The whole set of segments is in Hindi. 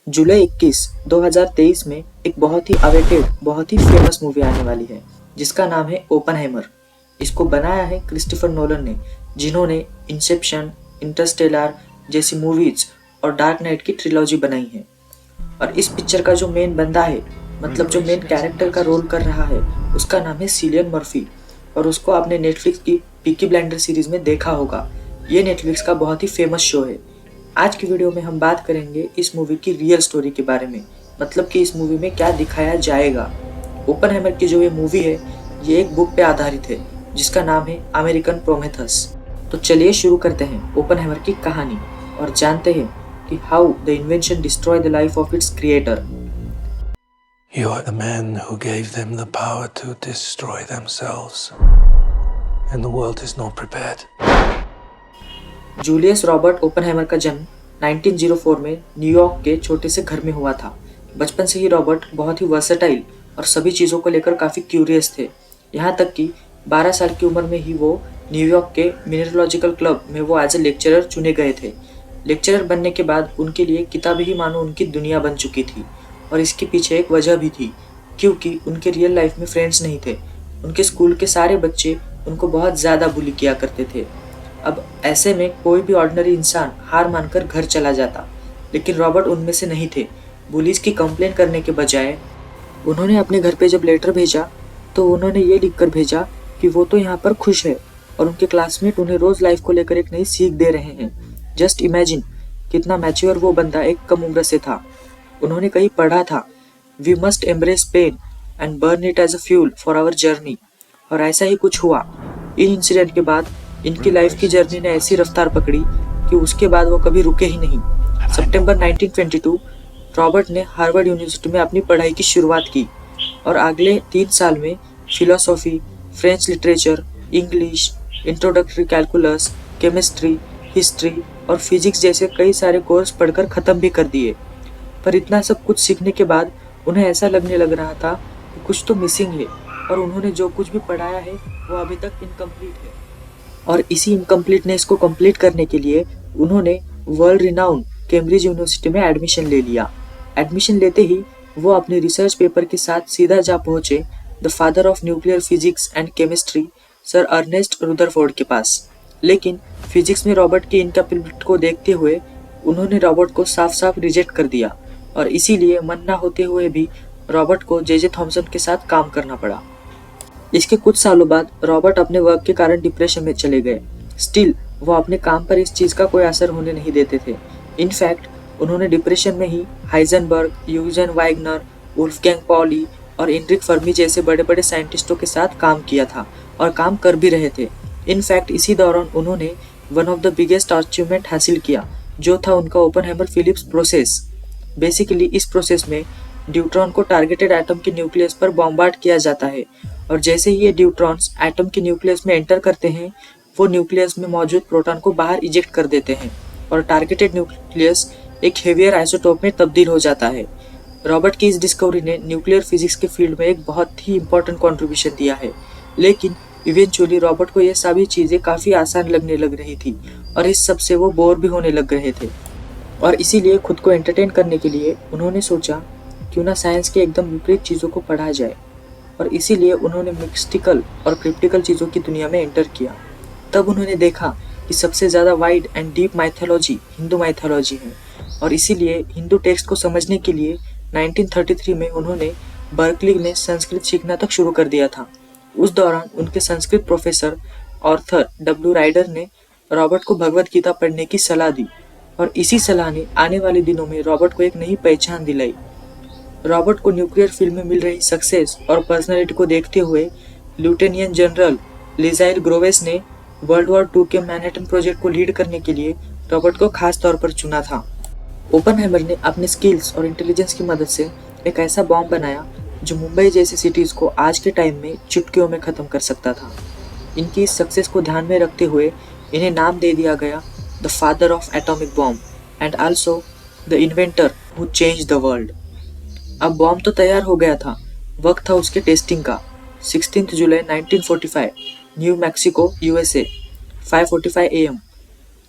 जुलाई 21, 2023 में एक बहुत ही अवेटेड, बहुत ही फेमस मूवी आने वाली है जिसका नाम है ओपनहाइमर। इसको बनाया है क्रिस्टोफर नोलन ने, जिन्होंने इंसेप्शन, इंटरस्टेलर जैसी मूवीज और डार्क नाइट की ट्रिलॉजी बनाई है। और इस पिक्चर का जो मेन बंदा है, मतलब जो मेन कैरेक्टर का रोल कर रहा है, उसका नाम है सिलियन मर्फी। और उसको आपने नेटफ्लिक्स की पीकी ब्लाइंडर सीरीज में देखा होगा। ये नेटफ्लिक्स का बहुत ही फेमस शो है। आज की वीडियो में हम बात करेंगे इस मूवी की रियल स्टोरी के बारे में, मतलब कि इस मूवी में क्या दिखाया जाएगा। ओपनहाइमर की जो ये मूवी है, ये एक बुक पे आधारित है जिसका नाम है अमेरिकन प्रोमेथस। तो चलिए शुरू करते हैं ओपनहाइमर की कहानी और जानते हैं कि how the invention destroy the life of its creator. You are the man who gave them the power to destroy themselves. And the world is not prepared. Julius Robert Oppenheimer का जन्म 1904 में न्यूयॉर्क के छोटे से घर में हुआ था। बचपन से ही रॉबर्ट बहुत ही वर्सेटाइल और सभी चीज़ों को लेकर काफ़ी क्यूरियस थे। यहाँ तक कि 12 साल की उम्र में ही वो न्यूयॉर्क के मिनरोलॉजिकल क्लब में वो एज ए लेक्चरर चुने गए थे। लेक्चरर बनने के बाद उनके लिए किताबें ही मानो उनकी दुनिया बन चुकी थी। और इसके पीछे एक वजह भी थी, क्योंकि उनके रियल लाइफ में फ्रेंड्स नहीं थे। उनके स्कूल के सारे बच्चे उनको बहुत ज़्यादा बुली किया करते थे। अब ऐसे में कोई भी ऑर्डिनरी इंसान हार मानकर घर चला जाता, लेकिन रॉबर्ट उनमें से नहीं थे। पुलिस की कंप्लेन करने के बजाय उन्होंने अपने घर पे जब लेटर भेजा तो उन्होंने ये लिखकर भेजा कि वो तो यहाँ पर खुश है और उनके क्लासमेट उन्हें रोज लाइफ को लेकर एक नई सीख दे रहे हैं। जस्ट इमेजिन कितना मैच्योर वो बंदा एक कम उम्र से था। उन्होंने कहीं पढ़ा था, we must embrace pain and burn it as a fuel for our journey. और ऐसा ही कुछ हुआ। इन इंसिडेंट के बाद इनकी लाइफ की जर्नी ने ऐसी रफ्तार पकड़ी कि उसके बाद वो कभी रुके ही नहीं। सितंबर 1922 रॉबर्ट ने हार्वर्ड यूनिवर्सिटी में अपनी पढ़ाई की शुरुआत की और अगले 3 साल में philosophy, French literature, English, introductory calculus, chemistry, history और फिजिक्स जैसे कई सारे कोर्स पढ़कर ख़त्म भी कर दिए। पर इतना सब कुछ सीखने के बाद उन्हें ऐसा लगने लग रहा था कि कुछ तो मिसिंग है और उन्होंने जो कुछ भी पढ़ाया है वो अभी तक इनकम्प्लीट है। और इसी इनकम्प्लीटनेस को कंप्लीट करने के लिए उन्होंने वर्ल्ड रिनाउंड कैम्ब्रिज यूनिवर्सिटी में एडमिशन ले लिया। एडमिशन लेते ही वो अपने रिसर्च पेपर के साथ सीधा जा पहुंचे the father of nuclear physics and chemistry sir Ernest Rutherford के पास। लेकिन फिजिक्स में रॉबर्ट की इनकैपेबिलिटी को देखते हुए उन्होंने रॉबर्ट को साफ साफ रिजेक्ट कर दिया और इसीलिए मन ना होते हुए भी रॉबर्ट को जे थॉमसन के साथ काम करना पड़ा। इसके कुछ सालों बाद रॉबर्ट अपने वर्क के कारण डिप्रेशन में चले गए। स्टिल वो अपने काम पर इस चीज़ का कोई असर होने नहीं देते थे। इनफैक्ट उन्होंने डिप्रेशन में ही हाइजेनबर्ग, यूजन वाइगनर, वुल्फगैंग पॉली और एनरिक फर्मी जैसे बड़े बड़े साइंटिस्टों के साथ काम किया था और काम कर भी रहे थे। इनफैक्ट इसी दौरान उन्होंने one of the biggest achievement हासिल किया, जो था उनका ओपनहाइमर फिलिप्स प्रोसेस। बेसिकली इस प्रोसेस में ड्यूट्रॉन को टारगेटेड एटम के न्यूक्लियस पर बॉम्बार्ड किया जाता है और जैसे ही ये ड्यूट्रॉन्स एटम के न्यूक्लियस में एंटर करते हैं, वो न्यूक्लियस में मौजूद प्रोटॉन को बाहर इजेक्ट कर देते हैं और टारगेटेड न्यूक्लियस एक हेवियर आइसोटोप में तब्दील हो जाता है। रॉबर्ट की इस डिस्कवरी ने न्यूक्लियर फिजिक्स के फील्ड में एक बहुत ही इंपॉर्टेंट कॉन्ट्रीब्यूशन दिया है। लेकिन इवेंचुअली रॉबर्ट को ये सभी चीज़ें काफ़ी आसान लगने लग रही थी और इस सब से वो बोर भी होने लग रहे थे। और इसीलिए खुद को एंटरटेन करने के लिए उन्होंने सोचा क्यों ना साइंस के एकदम विपरीत चीज़ों को पढ़ा जाए। और इसीलिए उन्होंने मिस्टिकल और क्रिप्टिकल चीज़ों की दुनिया में एंटर किया। तब उन्होंने देखा कि सबसे ज़्यादा wide and deep mythology Hindu mythology है और इसीलिए हिंदू टेक्स्ट को समझने के लिए 1933 में उन्होंने बर्कली में संस्कृत सीखना तक शुरू कर दिया था। उस दौरान उनके Sanskrit professor Arthur W Ryder ने रॉबर्ट को भगवद गीता पढ़ने की सलाह दी और इसी सलाह ने आने वाले दिनों में रॉबर्ट को एक नई पहचान दिलाई। रॉबर्ट को न्यूक्लियर फील्ड में मिल रही सक्सेस और पर्सनालिटी को देखते हुए लेफ्टिनेंट जनरल लिजाइल ग्रोवेस ने वर्ल्ड वॉर 2 के मैनहट्टन प्रोजेक्ट को लीड करने के लिए रॉबर्ट को खास तौर पर चुना था। ओपनहाइमर ने अपने स्किल्स और इंटेलिजेंस की मदद से एक ऐसा बॉम्ब बनाया जो मुंबई जैसी सिटीज़ को आज के टाइम में चुटकियों में ख़त्म कर सकता था। इनकी इस सक्सेस को ध्यान में रखते हुए इन्हें नाम दे दिया गया the father of atomic bomb and also the inventor who change the world. अब बॉम्ब तो तैयार हो गया था, वक्त था उसके टेस्टिंग का। 16 जुलाई 1945 न्यू मैक्सिको यूएसए 5:45 AM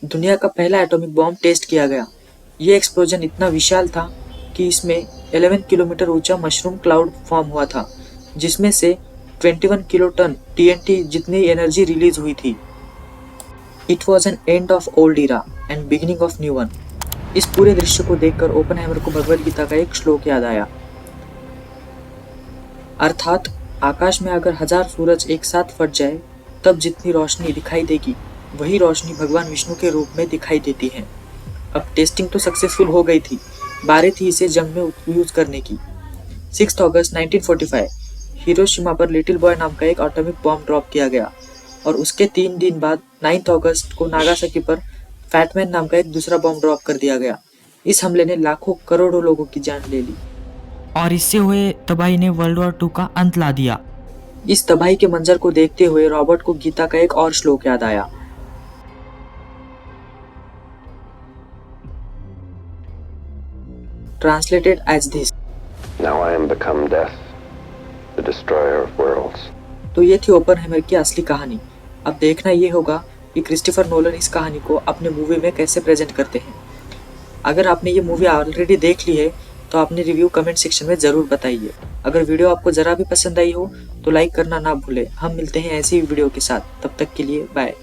दुनिया का पहला एटॉमिक बॉम्ब टेस्ट किया गया। ये एक्सप्लोजन इतना विशाल था कि इसमें 11 किलोमीटर ऊंचा मशरूम क्लाउड फॉर्म हुआ था, जिसमें से 21 किलोटन TNT जितनी एनर्जी रिलीज हुई थी। It was an end of old era and beginning of new one. इस पूरे दृश्य को देखकर ओपनहाइमर को भगवद गीता का एक श्लोक याद आया, अर्थात आकाश में अगर 1000 सूरज एक साथ फट जाए तब जितनी रोशनी दिखाई देगी वही रोशनी भगवान विष्णु के रूप में दिखाई देती है। अब टेस्टिंग तो सक्सेसफुल हो गई थी, बारी थी इसे जंग में यूज करने की। 6 अगस्त 1945 हिरोशिमा पर लिटिल बॉय नाम का एक एटॉमिक बॉम्ब ड्रॉप किया गया और उसके 3 दिन बाद 9 अगस्त को नागासाकी पर फैटमैन नाम का एक दूसरा बॉम्ब ड्रॉप कर दिया गया। इस हमले ने लाखों करोड़ों लोगों की जान ले ली और इससे हुए तबाही ने वर्ल्ड वॉर 2 का अंत ला दिया। इस तबाही के मंजर को देखते हुए रॉबर्ट को गीता का एक और श्लोक याद आया, translated as this, Now I am become death, the destroyer of worlds. तो ये थी ओपनहाइमर की असली कहानी। अब देखना ये होगा कि क्रिस्टोफर नोलन इस कहानी को अपने मूवी में कैसे प्रेजेंट करते हैं। अगर आपने ये मूवी ऑलरेडी देख ली है तो अपने रिव्यू कमेंट सेक्शन में ज़रूर बताइए। अगर वीडियो आपको ज़रा भी पसंद आई हो तो लाइक करना ना भूलें। हम मिलते हैं ऐसी ही वीडियो के साथ, तब तक के लिए बाय।